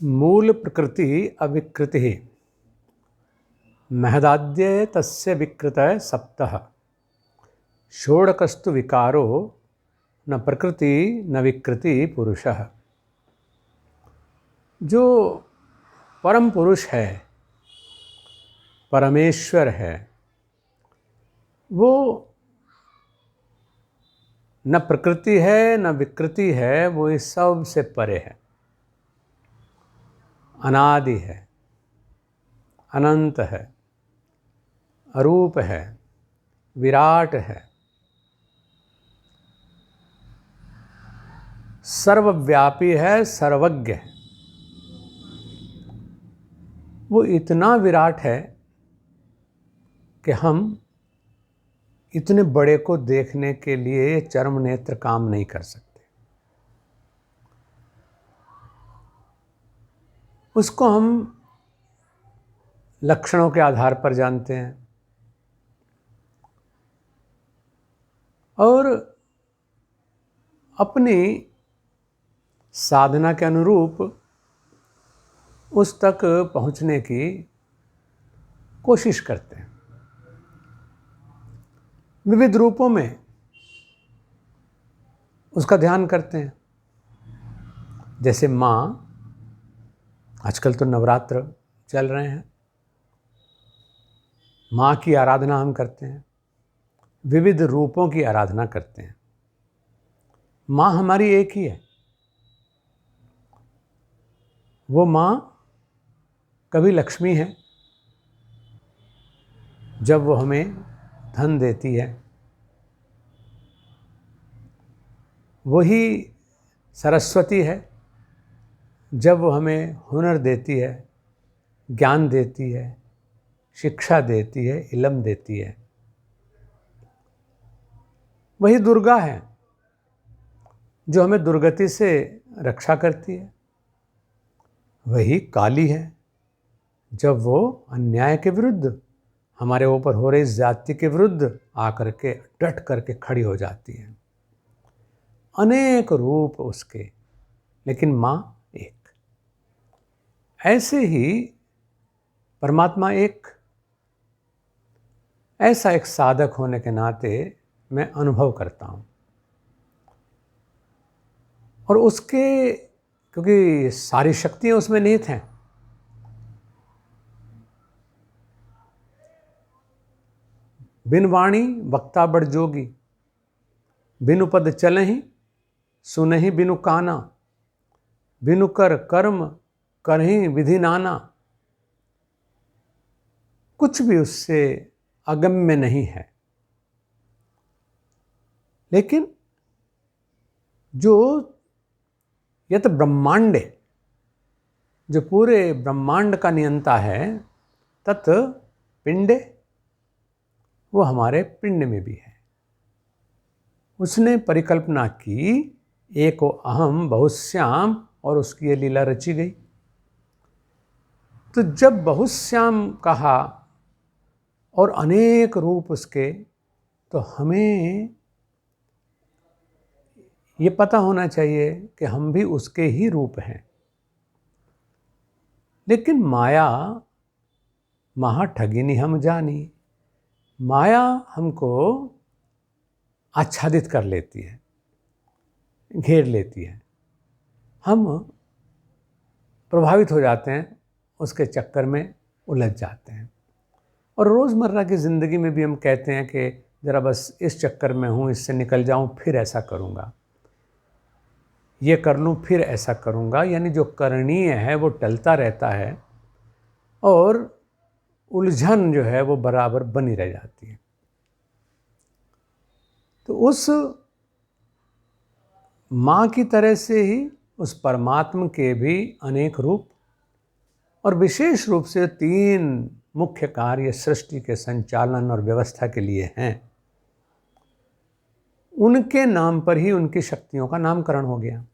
मूल प्रकृति अविकृति महदाद्य तस्य विकृत सप्तः षोडकस्तु विकारो न प्रकृति न विकृति पुरुषः। जो परम पुरुष है, परमेश्वर है, वो न प्रकृति है न विकृति है, वो इस सब से परे है, अनादि है, अनंत है, अरूप है, विराट है, सर्वव्यापी है, सर्वज्ञ है। वो इतना विराट है कि हम इतने बड़े को देखने के लिए चर्म नेत्र काम नहीं कर सकते। उसको हम लक्षणों के आधार पर जानते हैं और अपनी साधना के अनुरूप उस तक पहुंचने की कोशिश करते हैं। विविध रूपों में उसका ध्यान करते हैं। जैसे माँ, आजकल तो नवरात्र चल रहे हैं, माँ की आराधना हम करते हैं, विविध रूपों की आराधना करते हैं। माँ हमारी एक ही है। वो माँ कभी लक्ष्मी है, जब वो हमें धन देती है, वही सरस्वती है जब वो हमें हुनर देती है, ज्ञान देती है, शिक्षा देती है, इल्म देती है। वही दुर्गा है जो हमें दुर्गति से रक्षा करती है। वही काली है जब वो अन्याय के विरुद्ध, हमारे ऊपर हो रही जाति के विरुद्ध आकर के डट करके खड़ी हो जाती है। अनेक रूप उसके, लेकिन माँ एक। ऐसे ही परमात्मा एक। ऐसा एक साधक होने के नाते मैं अनुभव करता हूँ और उसके, क्योंकि सारी शक्तियाँ उसमें निहित हैं। बिन वाणी वक्ता बड़ जोगी, बिनु पद चलहि सुनहि बिनु काना, बिनु कर कर्म करहि विधि नाना। कुछ भी उससे अगम्य नहीं है। लेकिन जो यत ब्रह्मांडे, जो पूरे ब्रह्मांड का नियंता है, तत् पिंडे, वो हमारे पिंड में भी है। उसने परिकल्पना की, एको अहम बहुश्याम, और उसकी ये लीला रची गई। तो जब बहुश्याम कहा और अनेक रूप उसके, तो हमें ये पता होना चाहिए कि हम भी उसके ही रूप हैं। लेकिन माया महा ठगिनी हम जानी। माया हमको आच्छादित कर लेती है, घेर लेती है। हम प्रभावित हो जाते हैं, उसके चक्कर में उलझ जाते हैं। और रोज़मर्रा की ज़िंदगी में भी हम कहते हैं कि ज़रा बस इस चक्कर में हूँ, इससे निकल जाऊँ, फिर ऐसा करूँगा, ये कर लूँ, फिर ऐसा करूँगा। यानी जो करणीय है वो टलता रहता है और उलझन जो है वो बराबर बनी रह जाती है। तो उस माँ की तरह से ही उस परमात्मा के भी अनेक रूप और विशेष रूप से 3 मुख्य कार्य सृष्टि के संचालन और व्यवस्था के लिए हैं। उनके नाम पर ही उनकी शक्तियों का नामकरण हो गया।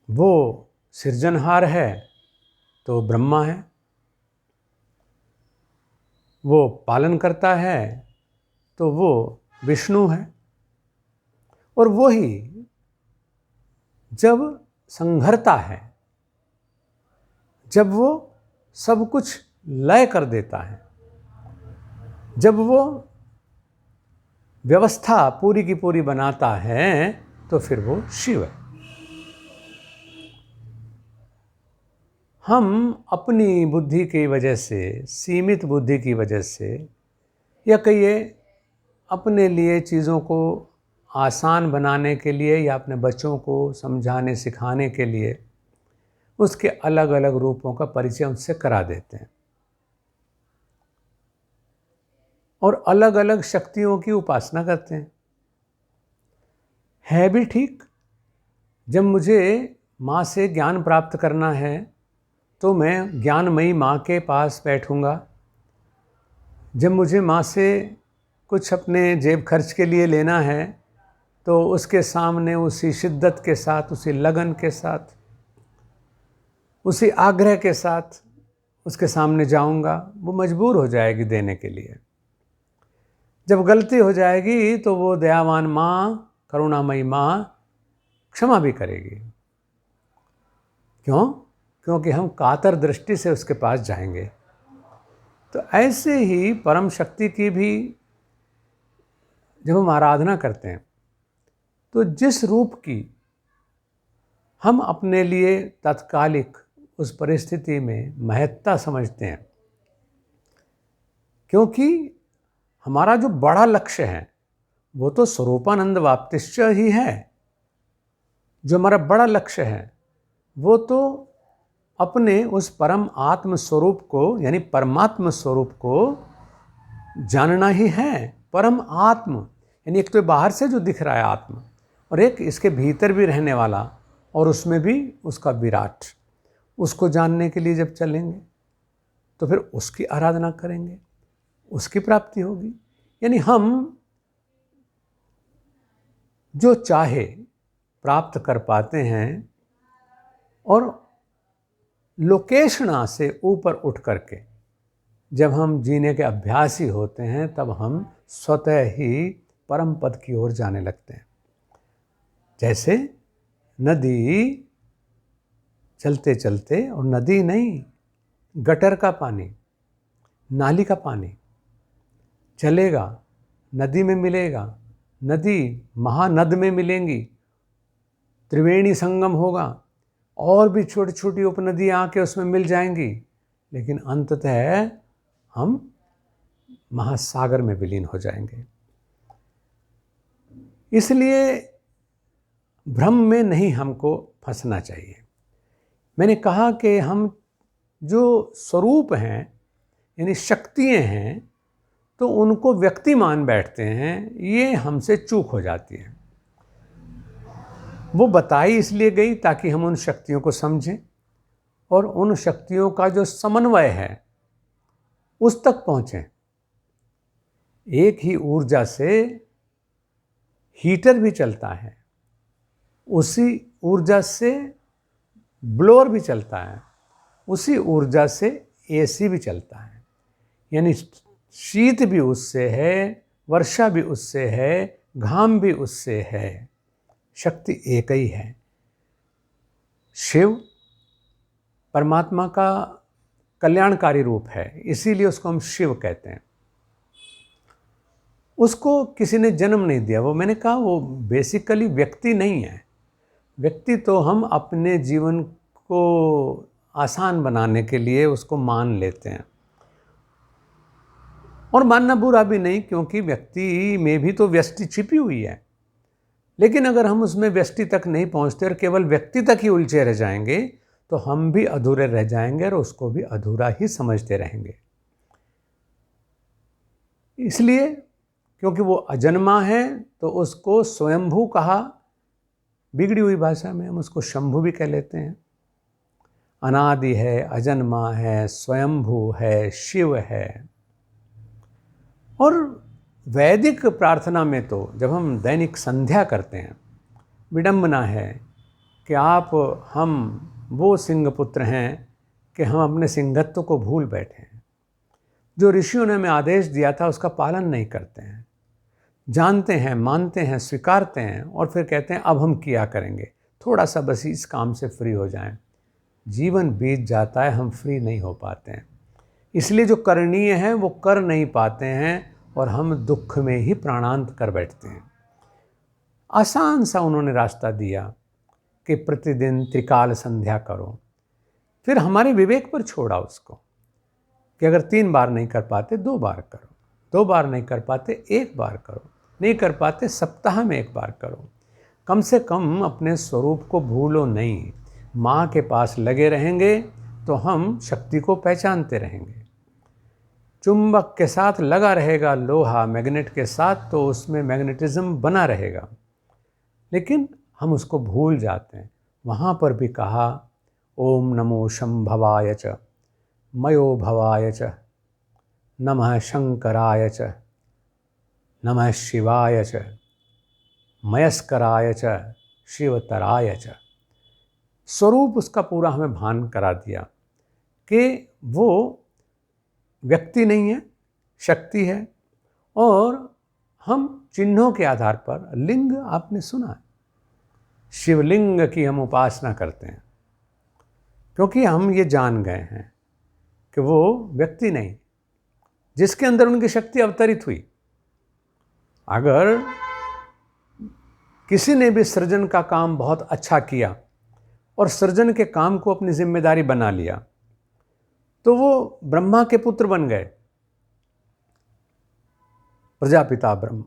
वो सृजनहार है तो ब्रह्मा है, वो पालन करता है तो वो विष्णु है, और वही जब संघरता है, जब वो सब कुछ लय कर देता है, जब वो व्यवस्था पूरी की पूरी बनाता है, तो फिर वो शिव है। हम अपनी बुद्धि की वजह से, सीमित बुद्धि की वजह से, या कहिए अपने लिए चीज़ों को आसान बनाने के लिए या अपने बच्चों को समझाने सिखाने के लिए उसके अलग अलग रूपों का परिचय उनसे करा देते हैं और अलग अलग शक्तियों की उपासना करते हैं। है भी ठीक। जब मुझे माँ से ज्ञान प्राप्त करना है तो मैं ज्ञानमयी माँ के पास बैठूँगा। जब मुझे माँ से कुछ अपने जेब खर्च के लिए लेना है तो उसके सामने उसी शिद्दत के साथ, उसी लगन के साथ, उसी आग्रह के साथ उसके सामने जाऊंगा। वो मजबूर हो जाएगी देने के लिए। जब गलती हो जाएगी तो वो दयावान माँ, करुणामयी माँ क्षमा भी करेगी। क्यों? क्योंकि हम कातर दृष्टि से उसके पास जाएंगे। तो ऐसे ही परम शक्ति की भी जब हम आराधना करते हैं तो जिस रूप की हम अपने लिए तात्कालिक उस परिस्थिति में महत्ता समझते हैं, क्योंकि हमारा जो बड़ा लक्ष्य है वो तो स्वरूपानंद वाप्तिश्च ही है। जो हमारा बड़ा लक्ष्य है वो तो अपने उस परम आत्म स्वरूप को, यानी परमात्म स्वरूप को जानना ही है। परम आत्म यानी एक तो बाहर से जो दिख रहा है आत्म, और एक इसके भीतर भी रहने वाला, और उसमें भी उसका विराट। उसको जानने के लिए जब चलेंगे तो फिर उसकी आराधना करेंगे, उसकी प्राप्ति होगी। यानी हम जो चाहे प्राप्त कर पाते हैं, और लोकेशना से ऊपर उठ करके जब हम जीने के अभ्यासी होते हैं तब हम स्वतः ही परम पद की ओर जाने लगते हैं। जैसे नदी चलते चलते, और नदी नहीं, गटर का पानी, नाली का पानी चलेगा, नदी में मिलेगा, नदी महानद में मिलेंगी, त्रिवेणी संगम होगा, और भी छोटी छोटी उपनदियाँ आके उसमें मिल जाएंगी, लेकिन अंततः हम महासागर में विलीन हो जाएंगे। इसलिए भ्रम में नहीं हमको फंसना चाहिए। मैंने कहा कि हम जो स्वरूप हैं यानी शक्तियाँ हैं तो उनको व्यक्ति मान बैठते हैं, ये हमसे चूक हो जाती है। वो बताई इसलिए गई ताकि हम उन शक्तियों को समझें और उन शक्तियों का जो समन्वय है उस तक पहुँचें। एक ही ऊर्जा से हीटर भी चलता है, उसी ऊर्जा से ब्लोअर भी चलता है, उसी ऊर्जा से एसी भी चलता है। यानी शीत भी उससे है, वर्षा भी उससे है, घाम भी उससे है। शक्ति एक ही है। शिव परमात्मा का कल्याणकारी रूप है, इसीलिए उसको हम शिव कहते हैं। उसको किसी ने जन्म नहीं दिया। वो मैंने कहा वो बेसिकली व्यक्ति नहीं है। व्यक्ति तो हम अपने जीवन को आसान बनाने के लिए उसको मान लेते हैं, और मानना बुरा भी नहीं, क्योंकि व्यक्ति में भी तो व्यष्टि छिपी हुई है। लेकिन अगर हम उसमें व्यष्टि तक नहीं पहुंचते और केवल व्यक्ति तक ही उलझे रह जाएंगे तो हम भी अधूरे रह जाएंगे और उसको भी अधूरा ही समझते रहेंगे। इसलिए क्योंकि वो अजन्मा है तो उसको स्वयंभू कहा। बिगड़ी हुई भाषा में हम उसको शंभु भी कह लेते हैं। अनादि है, अजन्मा है, स्वयंभू है, शिव है। और वैदिक प्रार्थना में तो जब हम दैनिक संध्या करते हैं, विडंबना है कि आप हम वो सिंह पुत्र हैं कि हम अपने सिंहत्व को भूल बैठे हैं। जो ऋषियों ने हमें आदेश दिया था उसका पालन नहीं करते हैं। जानते हैं, मानते हैं, स्वीकारते हैं और फिर कहते हैं अब हम किया करेंगे। थोड़ा सा बस इस काम से फ्री हो जाएं। जीवन बीत जाता है, हम फ्री नहीं हो पाते हैं। इसलिए जो करणीय है वो कर नहीं पाते हैं और हम दुख में ही प्राणांत कर बैठते हैं। आसान सा उन्होंने रास्ता दिया कि प्रतिदिन त्रिकाल संध्या करो। फिर हमारे विवेक पर छोड़ा उसको कि अगर 3 बार नहीं कर पाते 2 बार करो, 2 बार नहीं कर पाते 1 बार करो, नहीं कर पाते सप्ताह में 1 बार करो। कम से कम अपने स्वरूप को भूलो नहीं। माँ के पास लगे रहेंगे तो हम शक्ति को पहचानते रहेंगे। चुंबक के साथ लगा रहेगा लोहा मैग्नेट के साथ, तो उसमें मैग्नेटिज्म बना रहेगा, लेकिन हम उसको भूल जाते हैं। वहाँ पर भी कहा ओम नमो शंभवाय च मयो भवाय च नमः शंकराय च नमः शिवाय च मयस्कराय च शिवतराय च। स्वरूप उसका पूरा हमें भान करा दिया कि वो व्यक्ति नहीं है, शक्ति है। और हम चिन्हों के आधार पर, लिंग आपने सुना है, शिवलिंग की हम उपासना करते हैं क्योंकि हम ये जान गए हैं कि वो व्यक्ति नहीं, जिसके अंदर उनकी शक्ति अवतरित हुई। अगर किसी ने भी सृजन का काम बहुत अच्छा किया और सृजन के काम को अपनी जिम्मेदारी बना लिया तो वो ब्रह्मा के पुत्र बन गए, प्रजापिता ब्रह्म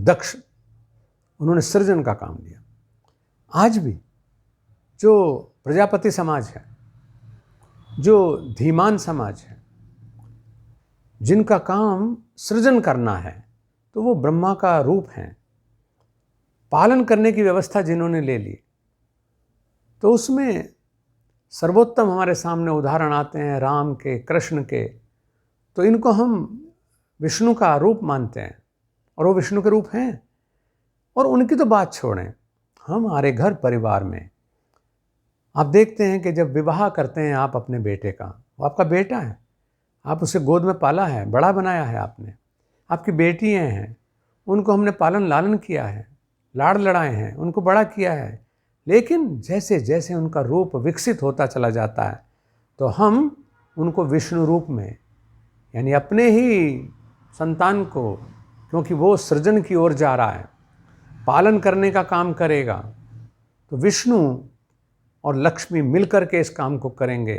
दक्ष, उन्होंने सृजन का काम लिया। आज भी जो प्रजापति समाज है, जो धीमान समाज है, जिनका काम सृजन करना है, तो वो ब्रह्मा का रूप हैं। पालन करने की व्यवस्था जिन्होंने ले ली, तो उसमें सर्वोत्तम हमारे सामने उदाहरण आते हैं राम के, कृष्ण के। तो इनको हम विष्णु का रूप मानते हैं और वो विष्णु के रूप हैं। और उनकी तो बात छोड़ें, हमारे घर परिवार में आप देखते हैं कि जब विवाह करते हैं आप अपने बेटे का, वो आपका बेटा है, आप उसे गोद में पाला है, बड़ा बनाया है आपने। आपकी बेटियाँ हैं, उनको हमने पालन लालन किया है, लाड़ लड़ाए हैं, उनको बड़ा किया है। लेकिन जैसे जैसे उनका रूप विकसित होता चला जाता है तो हम उनको विष्णु रूप में, यानी अपने ही संतान को, क्योंकि वो सृजन की ओर जा रहा है, पालन करने का काम करेगा, तो विष्णु और लक्ष्मी मिलकर के इस काम को करेंगे।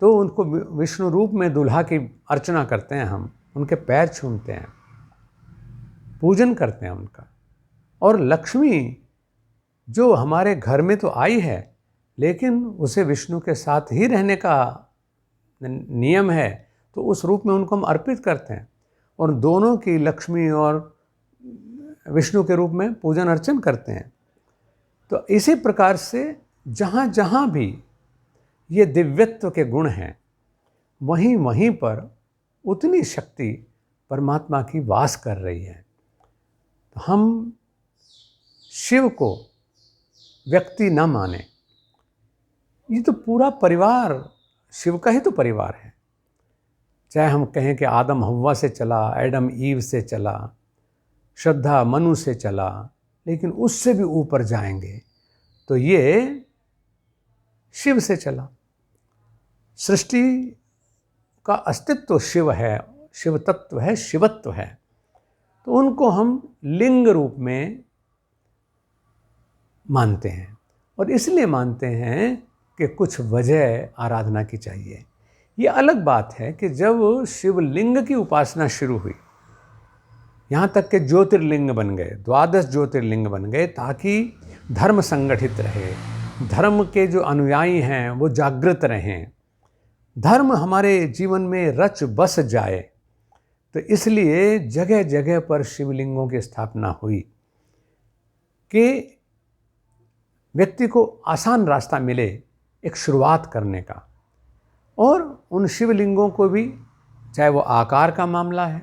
तो उनको विष्णु रूप में दूल्हा की अर्चना करते हैं, हम उनके पैर छूमते हैं, पूजन करते हैं उनका। और लक्ष्मी जो हमारे घर में तो आई है, लेकिन उसे विष्णु के साथ ही रहने का नियम है, तो उस रूप में उनको हम अर्पित करते हैं और दोनों की, लक्ष्मी और विष्णु के रूप में पूजन अर्चन करते हैं। तो इसी प्रकार से जहाँ जहाँ भी ये दिव्यत्व के गुण हैं, वहीं वहीं पर उतनी शक्ति परमात्मा की वास कर रही है। तो हम शिव को व्यक्ति न माने, ये तो पूरा परिवार शिव का ही तो परिवार है। चाहे हम कहें कि आदम हव्वा से चला, एडम ईव से चला, श्रद्धा मनु से चला, लेकिन उससे भी ऊपर जाएंगे तो ये शिव से चला। सृष्टि का अस्तित्व शिव है, शिव तत्व है, शिवत्व है। तो उनको हम लिंग रूप में मानते हैं और इसलिए मानते हैं कि कुछ वजह आराधना की चाहिए। ये अलग बात है कि जब शिवलिंग की उपासना शुरू हुई, यहाँ तक के ज्योतिर्लिंग बन गए, 12 ज्योतिर्लिंग बन गए, ताकि धर्म संगठित रहे, धर्म के जो अनुयायी हैं वो जागृत रहें, धर्म हमारे जीवन में रच बस जाए। तो इसलिए जगह जगह पर शिवलिंगों की स्थापना हुई कि व्यक्ति को आसान रास्ता मिले एक शुरुआत करने का। और उन शिवलिंगों को भी, चाहे वो आकार का मामला है,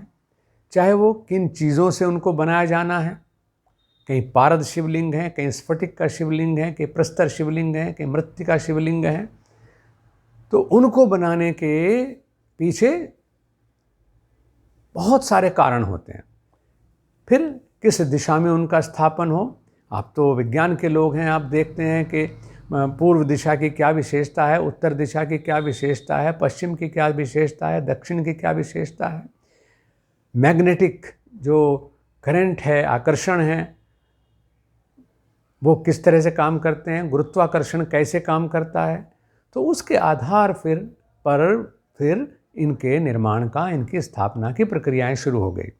चाहे वो किन चीज़ों से उनको बनाया जाना है, कहीं पारद शिवलिंग है, कहीं स्फटिक का शिवलिंग है, कहीं प्रस्तर शिवलिंग है, कहीं मृत्तिका शिवलिंग है, तो उनको बनाने के पीछे बहुत सारे कारण होते हैं। फिर किस दिशा में उनका स्थापन हो, आप तो विज्ञान के लोग हैं, आप देखते हैं कि पूर्व दिशा की क्या विशेषता है, उत्तर दिशा की क्या विशेषता है, पश्चिम की क्या विशेषता है, दक्षिण की क्या विशेषता है, मैग्नेटिक जो करंट है, आकर्षण है, वो किस तरह से काम करते हैं, गुरुत्वाकर्षण कैसे काम करता है। तो उसके आधार फिर इनके निर्माण का, इनकी स्थापना की प्रक्रियाएं शुरू हो गई।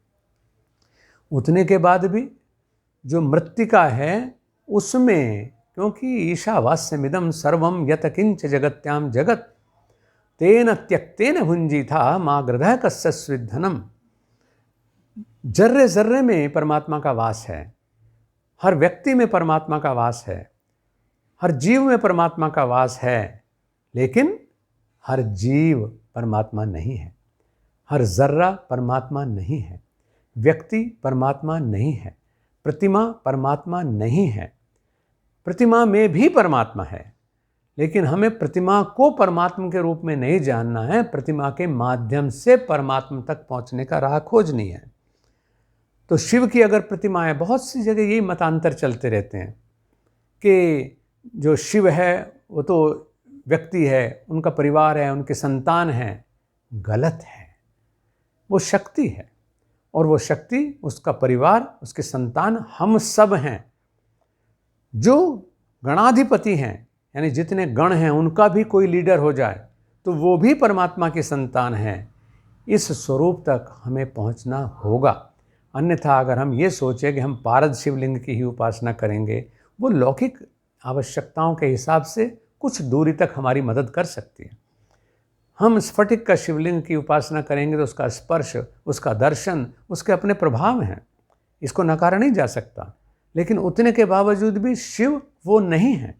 उतने के बाद भी जो मृत्तिका है उसमें, क्योंकि ईशावास्यमिदं सर्वं यत किंच जगत्याम जगत तेन त्यक्तेन भुंजी था माँ गृधः कस्य स्विद्धनम। जर्रे जर्रे में परमात्मा का वास है, हर व्यक्ति में परमात्मा का वास है, हर जीव में परमात्मा का वास है, लेकिन हर जीव परमात्मा नहीं है, हर जर्रा परमात्मा नहीं है, व्यक्ति परमात्मा नहीं है, प्रतिमा परमात्मा नहीं है। प्रतिमा में भी परमात्मा है, लेकिन हमें प्रतिमा को परमात्मा के रूप में नहीं जानना है, प्रतिमा के माध्यम से परमात्मा तक पहुंचने का राह खोजनी है। तो शिव की अगर प्रतिमाएं, बहुत सी जगह यही मतांतर चलते रहते हैं कि जो शिव है वो तो व्यक्ति है, उनका परिवार है, उनके संतान हैं। गलत है, वो शक्ति है, और वो शक्ति, उसका परिवार, उसके संतान हम सब हैं। जो गणाधिपति हैं, यानी जितने गण हैं, उनका भी कोई लीडर हो जाए तो वो भी परमात्मा के संतान हैं। इस स्वरूप तक हमें पहुंचना होगा। अन्यथा अगर हम ये सोचें कि हम पारद शिवलिंग की ही उपासना करेंगे, वो लौकिक आवश्यकताओं के हिसाब से कुछ दूरी तक हमारी मदद कर सकती है। हम स्फटिक का शिवलिंग की उपासना करेंगे तो उसका स्पर्श, उसका दर्शन, उसके अपने प्रभाव हैं, इसको नकारा नहीं जा सकता। लेकिन उतने के बावजूद भी शिव वो नहीं है।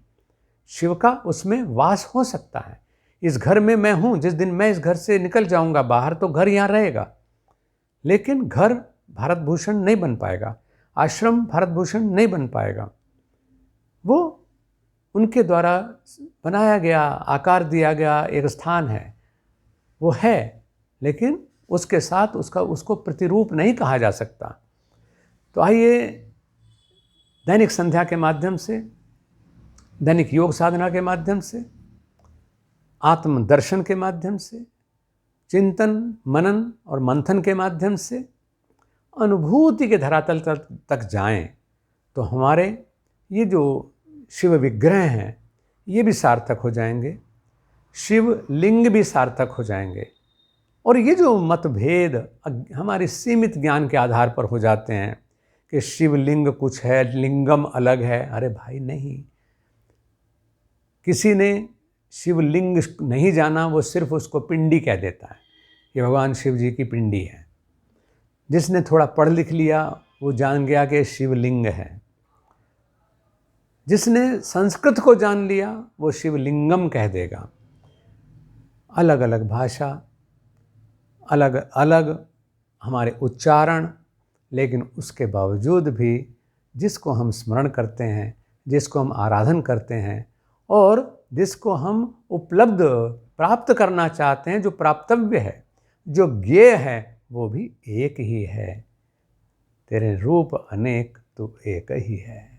शिव का उसमें वास हो सकता है। इस घर में मैं हूँ, जिस दिन मैं इस घर से निकल जाऊँगा बाहर, तो घर यहाँ रहेगा, लेकिन घर भारत भूषण नहीं बन पाएगा, आश्रम भारत भूषण नहीं बन पाएगा। वो उनके द्वारा बनाया गया, आकार दिया गया एक स्थान है, वो है, लेकिन उसके साथ उसको प्रतिरूप नहीं कहा जा सकता। तो आइए दैनिक संध्या के माध्यम से, दैनिक योग साधना के माध्यम से, आत्मदर्शन के माध्यम से, चिंतन मनन और मंथन के माध्यम से अनुभूति के धरातल तक जाएं, तो हमारे ये जो शिव विग्रह हैं ये भी सार्थक हो जाएंगे, शिव लिंग भी सार्थक हो जाएंगे। और ये जो मतभेद हमारे सीमित ज्ञान के आधार पर हो जाते हैं कि शिवलिंग कुछ है, लिंगम अलग है, अरे भाई नहीं। किसी ने शिवलिंग नहीं जाना, वो सिर्फ उसको पिंडी कह देता है, ये भगवान शिव जी की पिंडी है। जिसने थोड़ा पढ़ लिख लिया वो जान गया कि शिवलिंग है। जिसने संस्कृत को जान लिया वो शिवलिंगम कह देगा। अलग अलग भाषा, अलग अलग हमारे उच्चारण, लेकिन उसके बावजूद भी जिसको हम स्मरण करते हैं, जिसको हम आराधन करते हैं और जिसको हम उपलब्ध प्राप्त करना चाहते हैं, जो प्राप्तव्य है, जो ज्ञेय है, वो भी एक ही है। तेरे रूप अनेक, तू एक ही है।